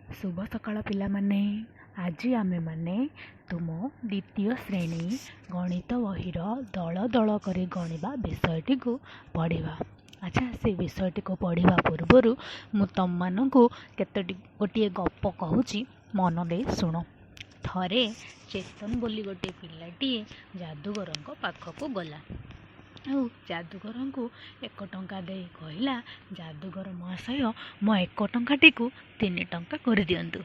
शुभ सकाळ पिलामाने। आज आमे माने तुम द्वितीय श्रेणी गणित बहिर दल दल कर गणिबा विषयटी को पढ़ा। अच्छा, से विषयटी को पढ़ा पूर्वर मु तुम मानू केतोटी गोटे गप कहूँ, मन दे शुण। थरे चेतन बोली गोटे पिलाटीए जादूगर पाखक गला। जादूगर को 1 टंका दे कहला, जादूगर महाशय मो 1 टंकाटी को 3 टंका कर दियंतु,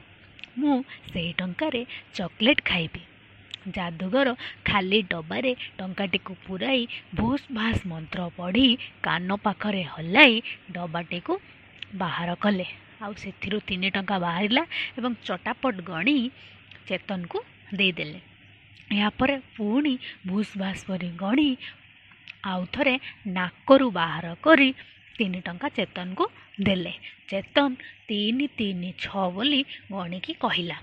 मु से टंकारे चॉकलेट खाइबी। जादूगर खाली डबारे टंकाटी को पुराई भूस भास मंत्र पढ़ी कान पाखरे हलाई डबाटी को बाहर कले। आउ सेथिरु 3 टंका बाहरिला एवं चटापट गणी चेतन को देदेले। यापर पुणी भूस भास पर गणी आउ थरे नाकरू बाहर करी 3 टंका चेतन को देले। चेतन 3 3 6 बोली गणिकी कहला।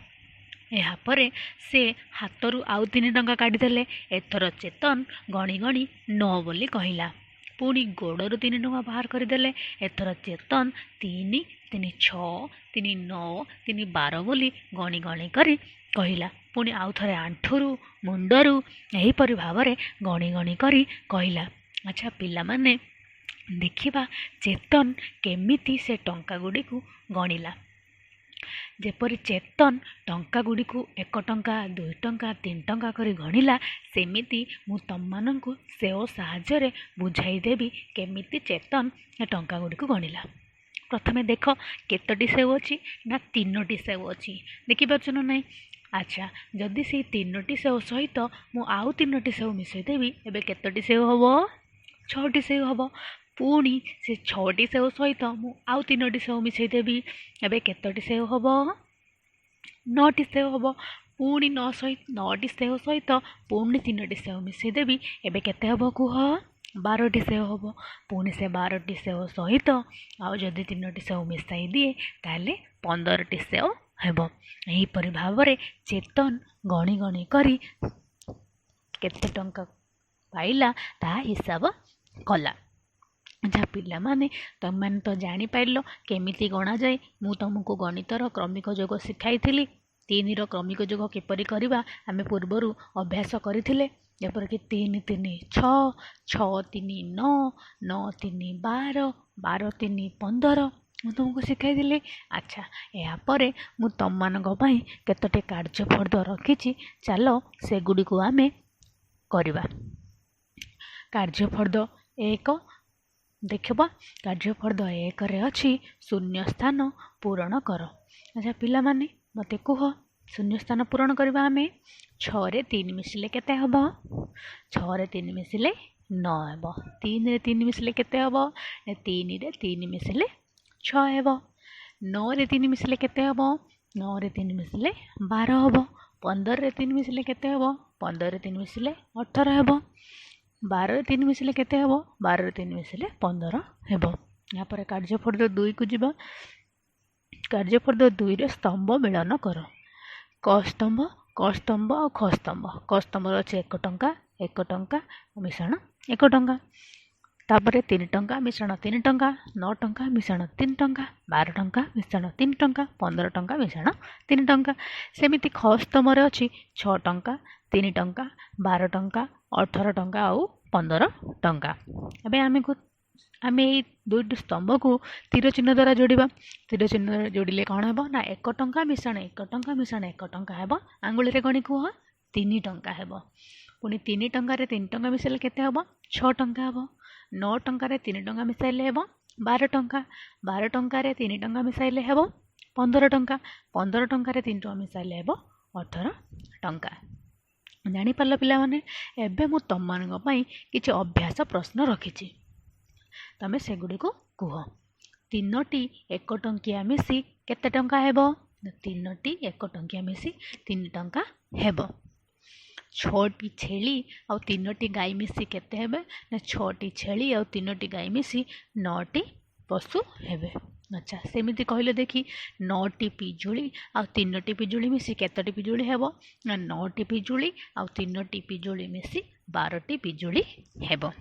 यापर से हाथरू आउ 3 टंका काढ़ीदेले। एथर चेतन गणी गणी 9 बोली कहला। पुणी गोड़रू 3 टंका बाहर करदेले। एथर चेतन 3 3 6 3 9 3 12 बोली गणी गणी करी कहला। पुणी आउ थरे आंठुरू मुंडरू एहीपरि भावरे गणी गणी करी कहला। अच्छा पिला माने देखिबा चेतन केमिति से टंका गुडी को गणिला। जेपरि चेतन टंका गुडी को 1 टंका 2 टंका 3 टंका करी गणिला, सेमिति मु तम माननकु सेओ साहाय्य बुझाई देबी केमिति चेतन टंका गुडी को गणिला। प्रथमे देख केतोटी सेव अच्छी ना 3टी सेव अच्छी, देखि पारछ ना नहीं। अच्छा, जदि से 3टी सेव सहित मु आउ 3टी सेव मिसई देबी, एबे केतोटी सेव हबो? 6टी सेव हबो। पुणी से 6टी सेव सहित मु आउ 3टी सेव मिसई देबी, एबे केतोटी सेव हबो? 9टी सेव हबो। पुणी 9टी सेव सहित पुणी 3टी सेव मिसई देबी, एबे केते हबो कुह? 12टी सेव हबो। पुणी से 12टी सेव सहित आउ जदि 3टी सेव मिसाई दिए ताले 15टी सेव हेबो। एहीपरि भावरे चेतन गणी गणी करी केते टंका पाइला ता हिसाब कला। अच्छा पिला माने तुम मैंने तो जानी पाइल केमिति गणा जाए। मु तुमको गणितर क्रमिक जोग शिखाई 3 क्रमिक जोग किपरि करिबा आमे पूर्वरु अभ्यास करिथिले। जेपरकि 3 3 6 6 3 9 9 3 12 12 3 15 मु तुमको शिखाई दिले। अच्छा, यापर मु तुम मानक पई केतोटे कार्यफर्द रखिछि, चलो से गुडी को आमे करिबा। कार्यफर्द 1 देखबा। कार्यफर्द 1 रे अछि शून्य स्थान पूरण कर। अच्छा पिला माने मते कुह, शून्य स्थान पूरण करबा आमे 6 रे 3 मिसिले केते हबो? 6 रे 3 मिसिले 9 हेबो। 3 रे 3 मिसिले केते हबो? 3 रे 3 मिसिले 6 हेबो। 9 रे 3 मिसिले केते हबो? 9 रे 3 मिसिले 12 हबो। 15 रे 3 मिसिले केते हबो? 15 रे 3 मिसिले 18 हेबो। 12 रे 3 मिसिले केते हबो? 12 रे 3 मिसिले 15 हेबो। या पर कार्यफर्द 2 को जिबा। कार्यफर्द 2 रे स्तंभ मिलन कर। क स्तंभ और ख स्तंभ। क स्तंभ अच्छे 1 टंका 1 टंका मिश्रण 1 टंका। तापर 3 टंका मिश्रण 3 टंका, 9 टंका मिश्रण 3 टंका, 12 टंका मिश्रण 3 टंका, 15 टंका मिश्रण 3 टंका। सेमिति ख स्तंभ रे अछि 6 टंका 3 टंका, 12 टंका, 18 टंका और 15 टंका। एबे आमे ए 2 स्तंभ को तीर चिन्ह द्वारा जोड़िबा। तीर चिन्ह जोड़िले कौन हेबो ना 1 टंका मिश्रण 1 टंका मिश्रण 1 टंका हेबो। आंगुली रे गणी कुह 3 टंका हेबो। पुणी 3 टंका रे 3 टंका मिसले केते हेबो? 6 टंका हेबो। 9 टंका रे 3 टंका मिसाइले हेबो 12 टंका। 12 टंका रे 3 टंका मिसाइले हेबो 15 टंका। 15 टंका रे 3 टंका मिसाइले हेबो 18 टंका। जानी पारल पिला माने। एबे मु तम मानक पई किछि अभ्यास प्रश्न रखिछि, तमे सेगुडी को कुह। 3टी 1 टंकिया मिसी केते टंका हेबो? 3टी 1 टंकिया मिसी 3 टंका हेबो। 6टी छेली और 3टी गाई मिसी केते हेबे ना 6टी छेली और 3टी गाई मिसी 9टी पशु हेबे। अच्छा सेमिति कहले देखी 9टी पिजुली और 3टी पिजुली मिसी केतोटी पिजुली हेबो ना 9टी पिजुली और 3टी पिजुली मिसी 12टी पिजुली हेबो।